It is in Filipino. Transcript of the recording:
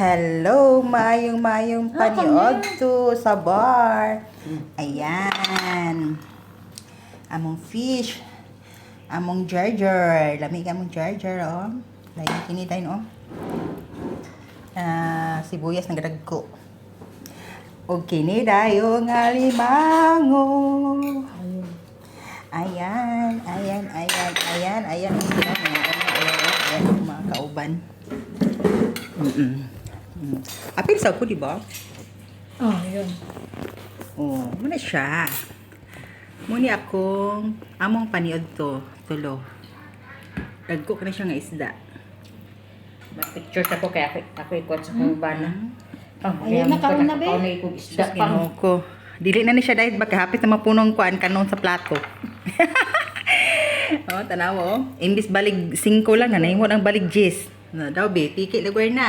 Hello, mayong paniod to sa bar. Ayan. Among fish. Among jarjar. Lamig among jarjar, oh. Lagi kinitain, oh. Sibuyas ng gadagko. O kini dayo nga limango. Ayan. Ayan, mga kauban. Apil sa ko, di ba? Oh, yun. Oh, muna siya. Muni akong among paniod to, tulo. Dagko ka na siya nga isda. Mag-picture sa ko kaya ako ikot sa kong bana. Ayun na, karon na, be. Ako na ikong isda Sus, pang. ginoo ko. Dili na ni siya dahil magkahapit na mapunong kuan kanon sa plato. Oh, tanaw, oh. Imbis balig 5 lang na nahimo ang balig 10. Na daw be, tiki na na.